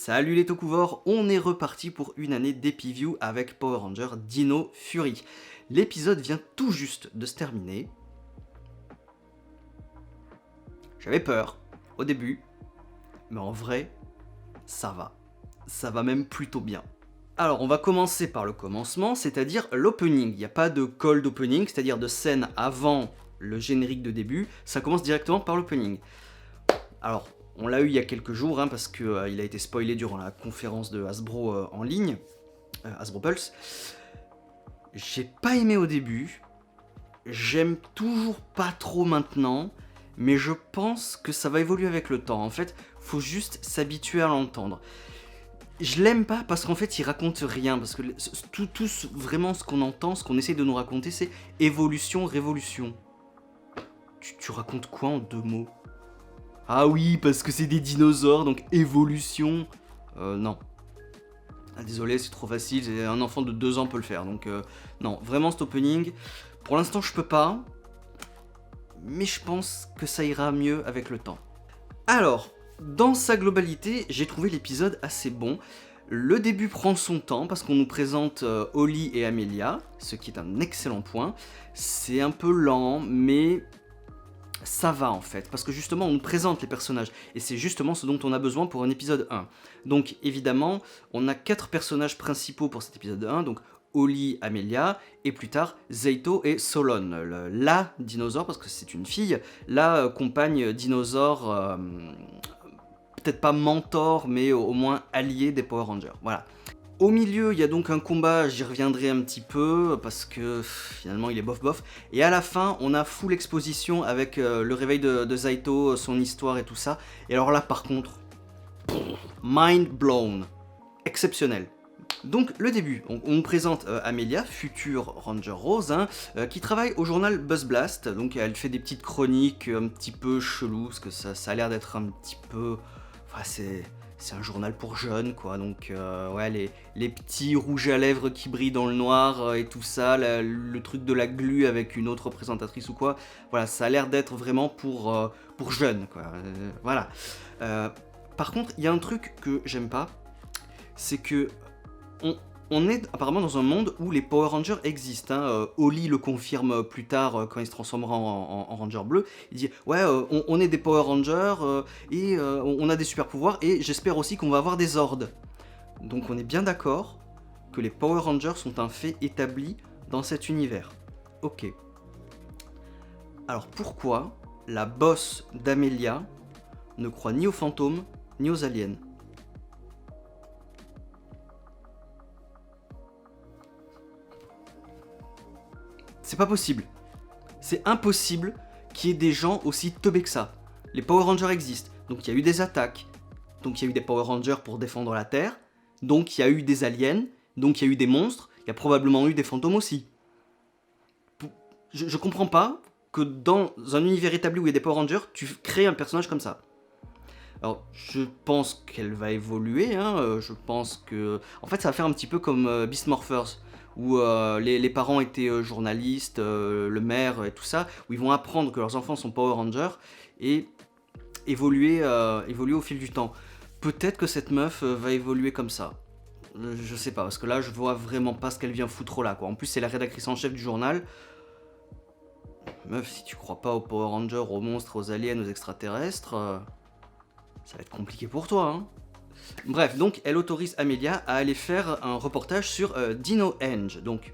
Salut les Tokuvors, on est reparti pour une année d'Epiview avec Power Rangers Dino Fury. L'épisode vient tout juste de se terminer. J'avais peur au début, mais en vrai, ça va. Ça va même plutôt bien. Alors on va commencer par le commencement, c'est-à-dire l'opening. Il n'y a pas de cold opening, c'est-à-dire de scène avant le générique de début, ça commence directement par l'opening. Alors, on l'a eu il y a quelques jours, parce qu'il a été spoilé durant la conférence de Hasbro en ligne, Hasbro Pulse. J'ai pas aimé au début, j'aime toujours pas trop maintenant, mais je pense que ça va évoluer avec le temps. En fait, faut juste s'habituer à l'entendre. Je l'aime pas parce qu'en fait il raconte rien, parce que tout vraiment ce qu'on entend, ce qu'on essaie de nous raconter, c'est évolution, révolution. Tu racontes quoi en 2 mots? Ah oui, parce que c'est des dinosaures, donc évolution. Non. Ah, désolé, c'est trop facile, un enfant de 2 ans peut le faire, donc non, vraiment cet opening, pour l'instant je peux pas, mais je pense que ça ira mieux avec le temps. Alors, dans sa globalité, j'ai trouvé l'épisode assez bon. Le début prend son temps parce qu'on nous présente Holly et Amelia, ce qui est un excellent point. C'est un peu lent, mais ça va en fait, parce que justement on nous présente les personnages, et c'est justement ce dont on a besoin pour un épisode 1. Donc évidemment, on a 4 personnages principaux pour cet épisode 1, donc Holly, Amelia, et plus tard Zeito et Solon, la dinosaure, parce que c'est une fille, la compagne dinosaure, peut-être pas mentor, mais au moins alliée des Power Rangers, voilà. Au milieu, il y a donc un combat, j'y reviendrai un petit peu, parce que finalement il est bof bof. Et à la fin, on a full exposition avec le réveil de Zeito, son histoire et tout ça. Et alors là, par contre, mind blown. Exceptionnel. Donc le début, on présente Amelia, future Ranger Rose, qui travaille au journal Buzz Blast. Donc elle fait des petites chroniques un petit peu cheloues, parce que ça a l'air d'être un petit peu... Enfin, c'est un journal pour jeunes, quoi, donc ouais, les petits rouges à lèvres qui brillent dans le noir et tout ça, le truc de la glu avec une autre présentatrice ou quoi, voilà, ça a l'air d'être vraiment pour jeunes, quoi, voilà. Par contre, il y a un truc que j'aime pas, c'est que on est apparemment dans un monde où les Power Rangers existent. Holly le confirme plus tard quand il se transformera en Ranger bleu. Il dit ouais, on est des Power Rangers et on a des super pouvoirs et j'espère aussi qu'on va avoir des Zords. Donc on est bien d'accord que les Power Rangers sont un fait établi dans cet univers. Ok. Alors pourquoi la boss d'Amelia ne croit ni aux fantômes ni aux aliens? C'est pas possible. C'est impossible qu'il y ait des gens aussi teubés que ça. Les Power Rangers existent, donc il y a eu des attaques, donc il y a eu des Power Rangers pour défendre la Terre, donc il y a eu des aliens, donc il y a eu des monstres, il y a probablement eu des fantômes aussi. Je comprends pas que dans un univers établi où il y a des Power Rangers, tu crées un personnage comme ça. Alors, je pense qu'elle va évoluer, je pense que... En fait, ça va faire un petit peu comme Beast Morphers, où les parents étaient journalistes, le maire et tout ça, où ils vont apprendre que leurs enfants sont Power Rangers et évoluer au fil du temps. Peut-être que cette meuf va évoluer comme ça. Je sais pas, parce que là, je vois vraiment pas ce qu'elle vient foutre là, quoi. En plus, c'est la rédactrice en chef du journal. Meuf, si tu crois pas aux Power Rangers, aux monstres, aux aliens, aux extraterrestres, ça va être compliqué pour toi, Bref, donc elle autorise Amelia à aller faire un reportage sur Dinohenge. Donc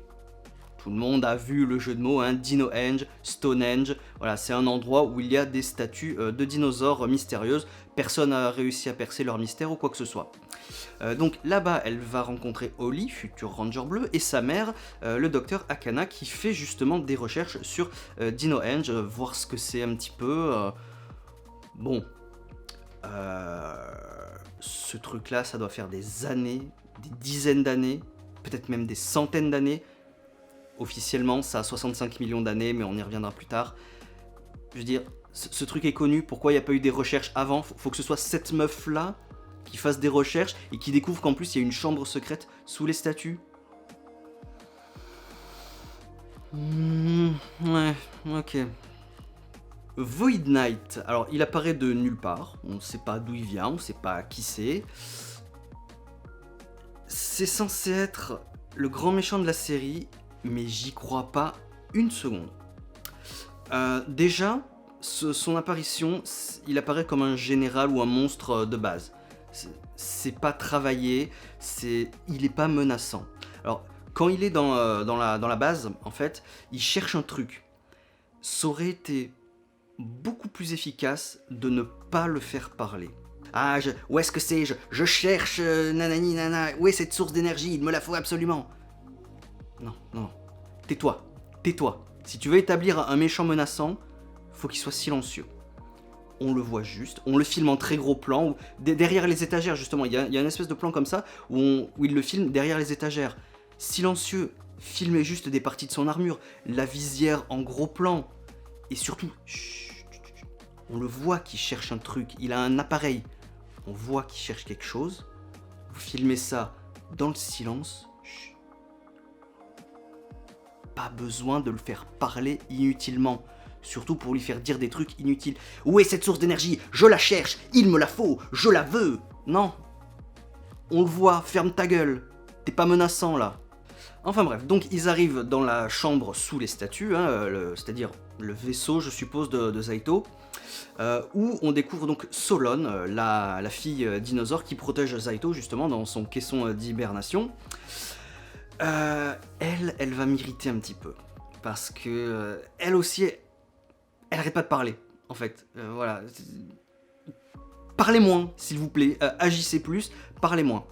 tout le monde a vu le jeu de mots, Dinohenge, Stonehenge. Voilà, c'est un endroit où il y a des statues de dinosaures mystérieuses. Personne n'a réussi à percer leur mystère ou quoi que ce soit. Donc là-bas, elle va rencontrer Holly, futur Ranger bleu, et sa mère, le docteur Akana, qui fait justement des recherches sur Dinohenge, voir ce que c'est un petit peu. Bon. Ce truc-là, ça doit faire des années, des dizaines d'années, peut-être même des centaines d'années. Officiellement, ça a 65 millions d'années, mais on y reviendra plus tard. Je veux dire, ce truc est connu, pourquoi il n'y a pas eu des recherches avant? Faut que ce soit cette meuf-là qui fasse des recherches et qui découvre qu'en plus il y a une chambre secrète sous les statues. Ouais, ok. Void Knight, alors il apparaît de nulle part, on ne sait pas d'où il vient, on ne sait pas qui c'est. c'est censé être le grand méchant de la série, mais j'y crois pas une seconde. Déjà, son apparition, il apparaît comme un général ou un monstre de base. C'est pas travaillé, il est pas menaçant. Alors, quand il est dans la base, en fait, il cherche un truc. Ça aurait été beaucoup plus efficace de ne pas le faire parler. Ah, où est-ce que c'est, je cherche, nanani nana, où est cette source d'énergie, il me la faut absolument. Non, non, non. Tais-toi, tais-toi. Si tu veux établir un méchant menaçant, faut qu'il soit silencieux. On le voit juste, on le filme en très gros plan, ou derrière les étagères justement, il y a une espèce de plan comme ça, où il le filme derrière les étagères. Silencieux, filmer juste des parties de son armure, la visière en gros plan, et surtout, on le voit qu'il cherche un truc, il a un appareil, on voit qu'il cherche quelque chose, vous filmez ça dans le silence, pas besoin de le faire parler inutilement, surtout pour lui faire dire des trucs inutiles. Où est cette source d'énergie? Je la cherche, il me la faut, je la veux. Non, on le voit, ferme ta gueule, t'es pas menaçant là. Enfin bref, donc ils arrivent dans la chambre sous les statues, hein, c'est-à-dire le vaisseau, je suppose, de Zaito, où on découvre donc Solon, la fille dinosaure qui protège Zaito justement dans son caisson d'hibernation. Elle va m'irriter un petit peu, parce que elle aussi, elle arrête pas de parler, en fait. Voilà. Parlez moins, s'il vous plaît, agissez plus, parlez moins.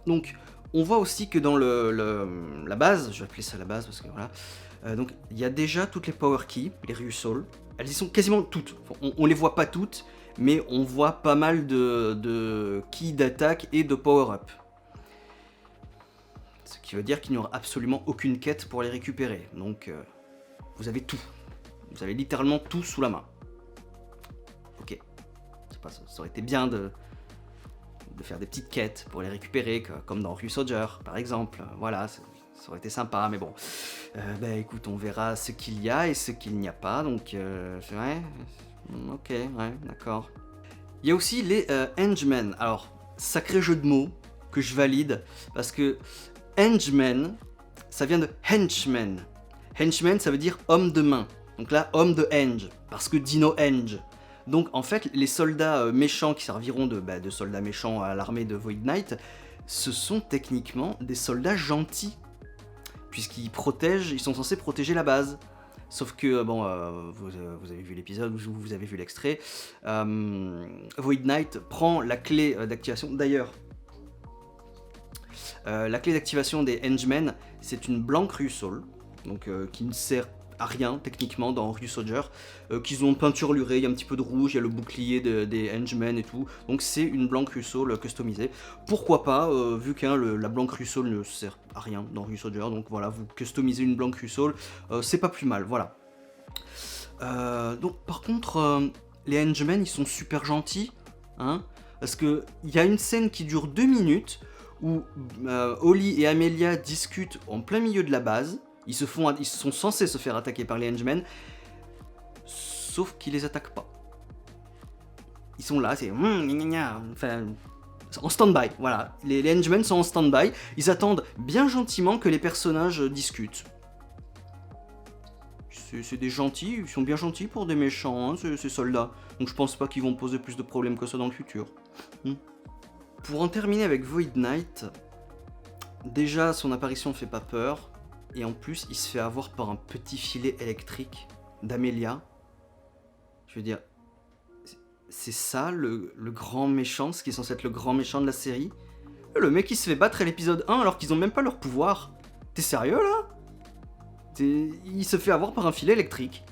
Donc, on voit aussi que dans la base, je vais appeler ça la base parce que voilà, donc il y a déjà toutes les power keys, les Ryusol, elles y sont quasiment toutes. On les voit pas toutes, mais on voit pas mal de keys d'attaque et de power-up. Ce qui veut dire qu'il n'y aura absolument aucune quête pour les récupérer. Donc, vous avez tout. Vous avez littéralement tout sous la main. Ok. Ça aurait été bien de faire des petites quêtes pour les récupérer, comme dans Ryusoger, par exemple. Voilà, ça aurait été sympa, mais bon. Bah écoute, on verra ce qu'il y a et ce qu'il n'y a pas, donc... ouais, ok, ouais, d'accord. Il y a aussi les Hengemen. Alors, sacré jeu de mots que je valide, parce que Hengemen, ça vient de henchman. Henchman, ça veut dire homme de main. Donc là, homme de Henge, parce que Dino Henge. Donc en fait, les soldats méchants qui serviront de soldats méchants à l'armée de Void Knight, ce sont techniquement des soldats gentils, puisqu'ils protègent, ils sont censés protéger la base. Sauf que, bon, vous avez vu l'épisode, vous avez vu l'extrait, Void Knight prend la clé d'activation, d'ailleurs, la clé d'activation des Hengemen, c'est une blanque Ryusol, donc qui ne sert à rien techniquement dans Ryusoger, qu'ils ont peinturluré, il y a un petit peu de rouge, il y a le bouclier des Hengemen et tout, donc c'est une blanque Ryusol customisée. Pourquoi pas, vu que la blanque Ryusol ne sert à rien dans Ryusoger, donc voilà, vous customisez une blanque Ryusol, c'est pas plus mal, voilà. Donc par contre, les Hengemen ils sont super gentils, hein, parce qu'il y a une scène qui dure 2 minutes, où Holly et Amelia discutent en plein milieu de la base. Ils sont censés se faire attaquer par les Hengemen, sauf qu'ils les attaquent pas. Ils sont là, c'est enfin, en stand-by, voilà. Les Hengemen sont en stand-by, ils attendent bien gentiment que les personnages discutent. C'est des gentils, ils sont bien gentils pour des méchants, hein, ces soldats. Donc je pense pas qu'ils vont poser plus de problèmes que ça dans le futur. Pour en terminer avec Void Knight, déjà son apparition fait pas peur. Et en plus, il se fait avoir par un petit filet électrique d'Amelia. Je veux dire, c'est ça le grand méchant, ce qui est censé être le grand méchant de la série. Le mec il se fait battre à l'épisode 1 alors qu'ils ont même pas leur pouvoir. T'es sérieux là? Il se fait avoir par un filet électrique.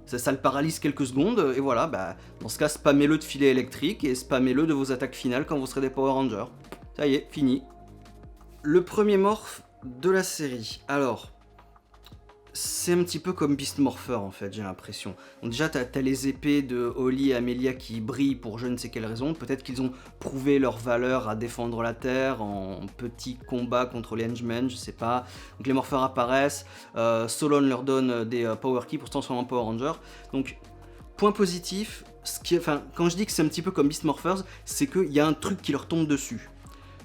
Ça le paralyse quelques secondes et voilà, bah, dans ce cas, spammez-le de filet électrique et spammez-le de vos attaques finales quand vous serez des Power Rangers. Ça y est, fini. Le premier morph de la série. Alors, c'est un petit peu comme Beast Morpher en fait, j'ai l'impression. Donc déjà, t'as les épées de Holly et Amelia qui brillent pour je ne sais quelle raison. Peut-être qu'ils ont prouvé leur valeur à défendre la Terre en petit combat contre les Hengemen, je sais pas. Donc les morpheurs apparaissent, Solon leur donne des Power Keys pour se transformer en Power Ranger. Donc, point positif, quand je dis que c'est un petit peu comme Beast Morphers, c'est qu'il y a un truc qui leur tombe dessus.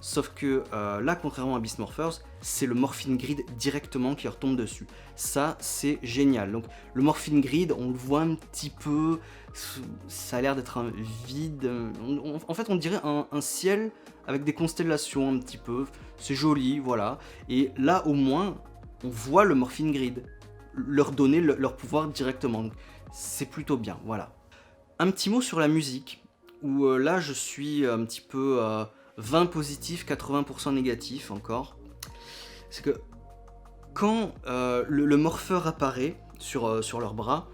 sauf que là, contrairement à Beast Morphers, c'est le Morphing Grid directement qui retombe dessus. Ça, c'est génial. Donc le Morphing Grid, on le voit un petit peu, ça a l'air d'être un vide, en fait on dirait un ciel avec des constellations un petit peu, c'est joli, voilà. Et là au moins, on voit le Morphing Grid, leur donner leur pouvoir directement, donc c'est plutôt bien, voilà. Un petit mot sur la musique, où là je suis un petit peu 20 positif, 80% négatif encore. C'est que quand le morpheur apparaît sur leurs bras,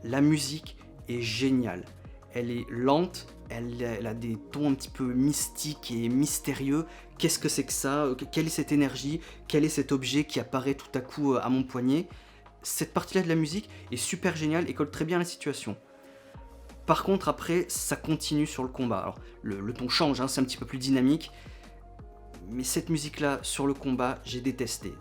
la musique est géniale. Elle est lente, elle a des tons un petit peu mystiques et mystérieux. Qu'est-ce que c'est que ça? Quelle est cette énergie? Quel est cet objet qui apparaît tout à coup à mon poignet? Cette partie-là de la musique est super géniale et colle très bien à la situation. Par contre, après, ça continue sur le combat. Alors, le ton change, hein, c'est un petit peu plus dynamique. Mais cette musique-là, sur le combat, j'ai détesté.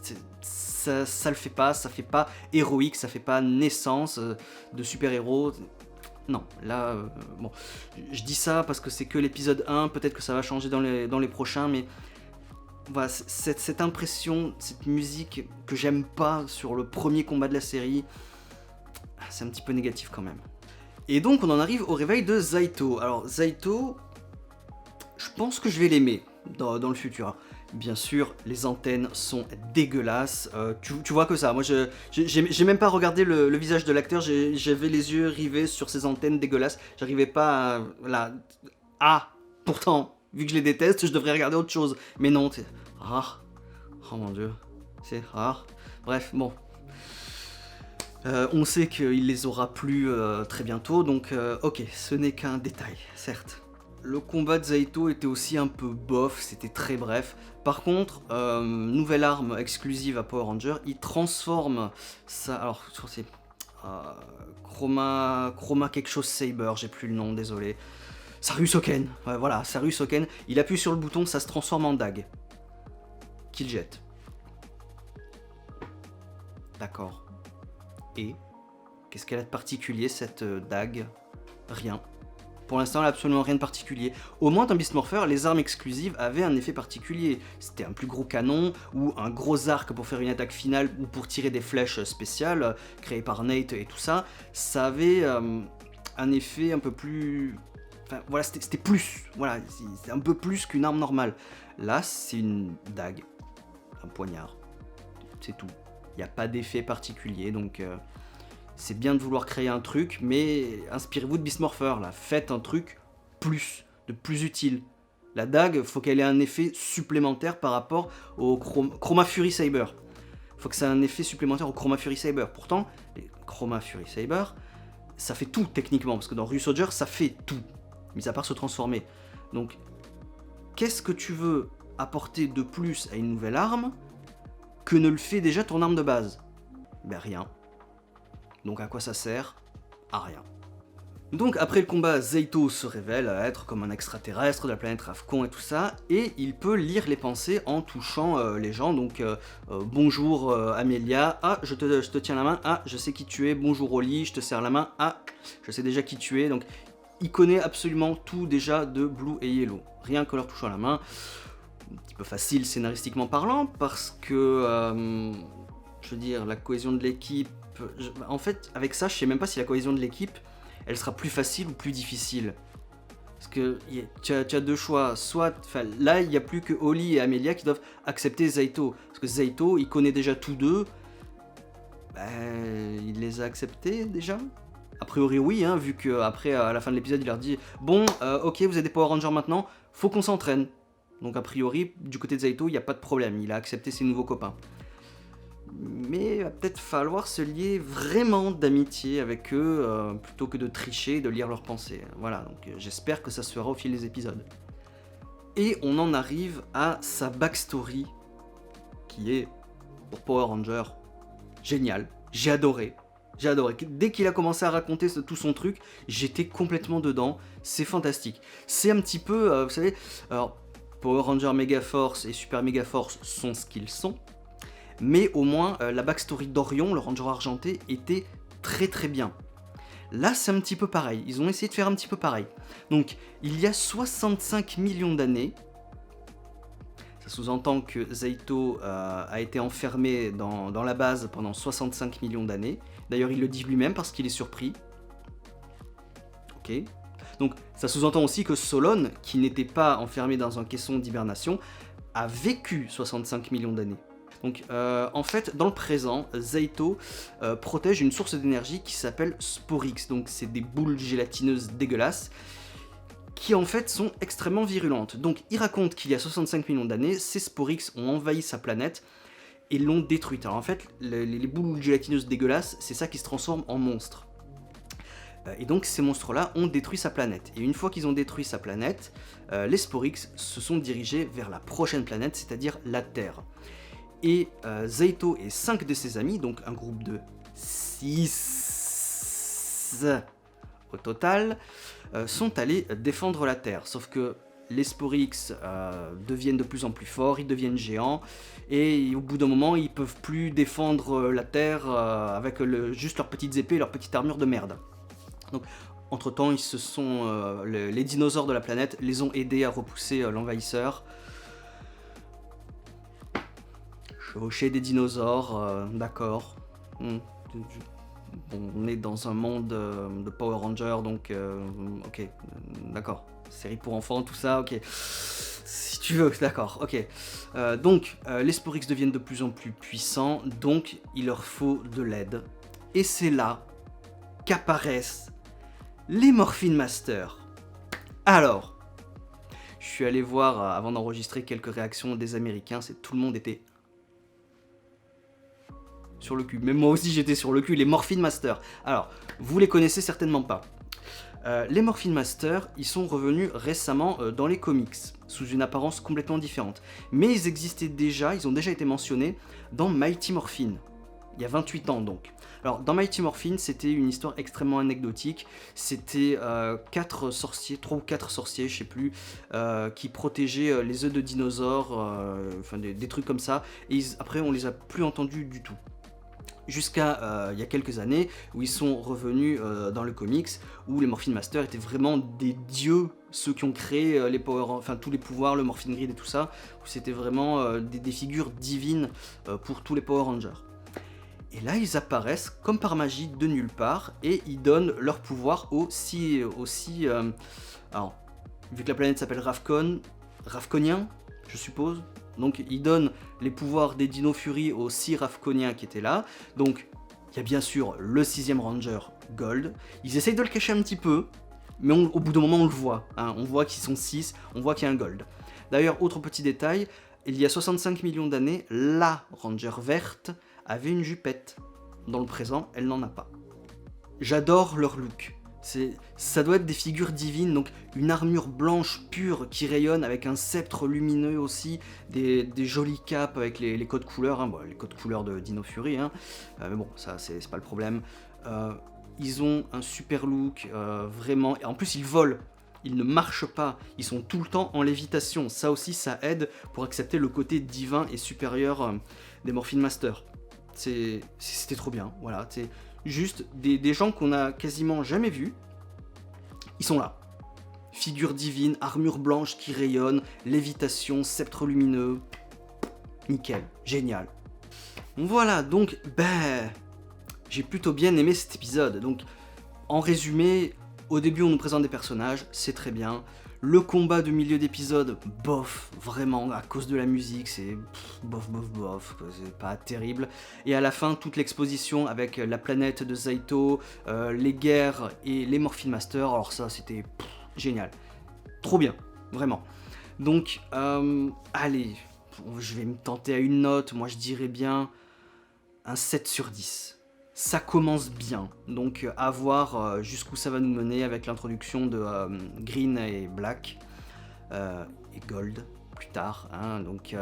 Ça le fait pas, ça fait pas héroïque, ça fait pas naissance de super-héros. Non, là, bon, je dis ça parce que c'est que l'épisode 1, peut-être que ça va changer dans les prochains, mais voilà, cette impression, cette musique que j'aime pas sur le premier combat de la série, c'est un petit peu négatif quand même. Et donc on en arrive au réveil de Zaito. Alors Zaito, je pense que je vais l'aimer dans le futur. Bien sûr, les antennes sont dégueulasses. Tu vois que ça. Moi, j'ai même pas regardé le visage de l'acteur. J'avais les yeux rivés sur ces antennes dégueulasses. J'arrivais pas à... Voilà. Ah, pourtant, vu que je les déteste, je devrais regarder autre chose. Mais non, c'est rare. Oh mon dieu, c'est rare. Bref, bon. On sait qu'il les aura plus très bientôt, donc ok, ce n'est qu'un détail, certes. Le combat de Zaito était aussi un peu bof, c'était très bref. Par contre, nouvelle arme exclusive à Power Ranger, il transforme ça. Alors, je crois que c'est Chroma quelque chose Saber, j'ai plus le nom, désolé. Saryusoken, ouais, voilà, Saryusoken. Il appuie sur le bouton, ça se transforme en dague. Qu'il jette. D'accord. Et qu'est-ce qu'elle a de particulier cette dague? Rien. Pour l'instant, elle n'a absolument rien de particulier. Au moins, dans Beast Morpher, les armes exclusives avaient un effet particulier. C'était un plus gros canon, ou un gros arc pour faire une attaque finale, ou pour tirer des flèches spéciales, créées par Nate et tout ça. Ça avait un effet un peu plus... Enfin, voilà, c'était plus. Voilà, c'est un peu plus qu'une arme normale. Là, c'est une dague. Un poignard. C'est tout. Il n'y a pas d'effet particulier, donc... c'est bien de vouloir créer un truc, mais inspirez-vous de Beast Morpher, là. Faites un truc de plus utile. La dague, faut qu'elle ait un effet supplémentaire par rapport au Chroma Fury Saber. Faut que ça ait un effet supplémentaire au Chroma Fury Saber. Pourtant, les Chroma Fury Saber, ça fait tout techniquement, parce que dans Ryu Soldier, ça fait tout, mis à part se transformer. Donc, qu'est-ce que tu veux apporter de plus à une nouvelle arme que ne le fait déjà ton arme de base? Ben rien. Donc à quoi ça sert? À rien. Donc après le combat, Zaito se révèle à être comme un extraterrestre de la planète Ravcon et tout ça, et il peut lire les pensées en touchant les gens, donc bonjour Amelia, ah je te tiens la main, ah je sais qui tu es, bonjour Oli, je te serre la main, ah je sais déjà qui tu es, donc il connaît absolument tout déjà de Blue et Yellow, rien que leur touchant la main. Un petit peu facile scénaristiquement parlant, parce que, je veux dire, la cohésion de l'équipe, en fait, avec ça, je sais même pas si la cohésion de l'équipe, elle sera plus facile ou plus difficile. Parce que tu as deux choix, soit, là, il n'y a plus que Oli et Amelia qui doivent accepter Zaito. Parce que Zaito, il connaît déjà tous deux, il les a acceptés déjà. A priori oui, hein, vu qu'après, à la fin de l'épisode, il leur dit « Bon, ok, vous êtes des Power Rangers maintenant, faut qu'on s'entraîne. » Donc a priori, du côté de Zaito, il n'y a pas de problème, il a accepté ses nouveaux copains. Mais il va peut-être falloir se lier vraiment d'amitié avec eux, plutôt que de tricher et de lire leurs pensées. Voilà, donc j'espère que ça se fera au fil des épisodes. Et on en arrive à sa backstory, qui est, pour Power Ranger, génial. J'ai adoré. J'ai adoré. Dès qu'il a commencé à raconter tout son truc, j'étais complètement dedans. C'est fantastique. C'est un petit peu, vous savez, alors Power Ranger Megaforce et Super Megaforce sont ce qu'ils sont, mais au moins la backstory d'Orion, le Ranger argenté, était très très bien. Là, c'est un petit peu pareil. Ils ont essayé de faire un petit peu pareil. Donc, il y a 65 millions d'années, Ça sous-entend que Zeito a été enfermé dans la base pendant 65 millions d'années. D'ailleurs, il le dit lui-même parce qu'il est surpris. Ok. Donc, ça sous-entend aussi que Solon, qui n'était pas enfermé dans un caisson d'hibernation, a vécu 65 millions d'années. Donc, en fait, dans le présent, Zeito protège une source d'énergie qui s'appelle Sporix. Donc, c'est des boules gélatineuses dégueulasses qui, en fait, sont extrêmement virulentes. Donc, il raconte qu'il y a 65 millions d'années, ces Sporix ont envahi sa planète et l'ont détruite. Alors, en fait, les boules gélatineuses dégueulasses, c'est ça qui se transforme en monstres. Et donc ces monstres-là ont détruit sa planète. Et une fois qu'ils ont détruit sa planète, les Sporix se sont dirigés vers la prochaine planète, c'est-à-dire la Terre. Et Zeito et 5 de ses amis, donc un groupe de 6 au total, sont allés défendre la Terre. Sauf que les Sporix deviennent de plus en plus forts, ils deviennent géants, et au bout d'un moment, ils peuvent plus défendre la Terre avec juste leurs petites épées et leurs petites armures de merde. Donc, entre-temps, les dinosaures de la planète les ont aidés à repousser l'envahisseur. Chevaucher des dinosaures, d'accord. On est dans un monde de Power Rangers, donc ok, d'accord. Série pour enfants, tout ça, ok. Si tu veux, d'accord, ok. Donc, les Sporix deviennent de plus en plus puissants, donc il leur faut de l'aide. Et c'est là qu'apparaissent les Morphin Masters. Alors, je suis allé voir, avant d'enregistrer, quelques réactions des Américains, tout le monde était sur le cul. Même moi aussi j'étais sur le cul, les Morphin Masters. Alors, vous les connaissez certainement pas. Les Morphin Masters, ils sont revenus récemment dans les comics, sous une apparence complètement différente. Mais ils existaient déjà, ils ont déjà été mentionnés dans Mighty Morphin, il y a 28 ans donc. Alors, dans Mighty Morphin, c'était une histoire extrêmement anecdotique. C'était 4 sorciers, 3 ou 4 sorciers, je sais plus, qui protégeaient les œufs de dinosaures, enfin des trucs comme ça. Et après, on les a plus entendus du tout. Jusqu'à il y a quelques années, où ils sont revenus dans le comics, où les Morphin Masters étaient vraiment des dieux, ceux qui ont créé tous les pouvoirs, le Morphin Grid et tout ça, où c'était vraiment des figures divines pour tous les Power Rangers. Et là, ils apparaissent comme par magie de nulle part et ils donnent leur pouvoir alors, vu que la planète s'appelle Ravkoniens, je suppose. Donc, ils donnent les pouvoirs des Dino Fury aux 6 Ravkoniens qui étaient là. Donc, il y a bien sûr le 6ème Ranger, Gold. Ils essayent de le cacher un petit peu, mais au bout d'un moment, on le voit. Hein. On voit qu'ils sont 6, on voit qu'il y a un Gold. D'ailleurs, autre petit détail, il y a 65 millions d'années, la Ranger verte avait une jupette. Dans le présent, elle n'en a pas. J'adore leur look. Ça doit être des figures divines, donc une armure blanche pure qui rayonne avec un sceptre lumineux aussi, des jolies capes avec les codes couleurs, hein, bon, les codes couleurs de Dino Fury, hein, mais bon, ça c'est pas le problème. Ils ont un super look, vraiment, et en plus ils volent. Ils ne marchent pas, ils sont tout le temps en lévitation. Ça aussi, ça aide pour accepter le côté divin et supérieur des Morphin Masters. C'était trop bien, voilà. C'est juste des gens qu'on a quasiment jamais vus. Ils sont là. Figure divine, armure blanche qui rayonne, lévitation, sceptre lumineux. Nickel, génial. Voilà, donc, j'ai plutôt bien aimé cet épisode. Donc, en résumé, au début, on nous présente des personnages, c'est très bien. Le combat de milieu d'épisode, bof, vraiment, à cause de la musique, c'est bof, c'est pas terrible. Et à la fin, toute l'exposition avec la planète de Zeito, les guerres et les Morphin Masters, alors ça, c'était génial. Trop bien, vraiment. Donc, allez, je vais me tenter à une note, moi je dirais bien un 7 sur 10. Ça commence bien, donc à voir jusqu'où ça va nous mener avec l'introduction de Green et Black et Gold plus tard. Hein, donc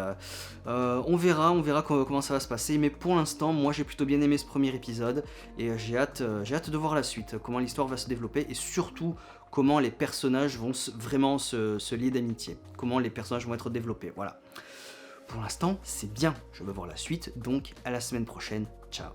on verra comment ça va se passer, mais pour l'instant, moi j'ai plutôt bien aimé ce premier épisode et j'ai hâte de voir la suite, comment l'histoire va se développer et surtout comment les personnages vont vraiment se lier d'amitié, comment les personnages vont être développés. Voilà. Pour l'instant, c'est bien. Je veux voir la suite, donc à la semaine prochaine. Ciao.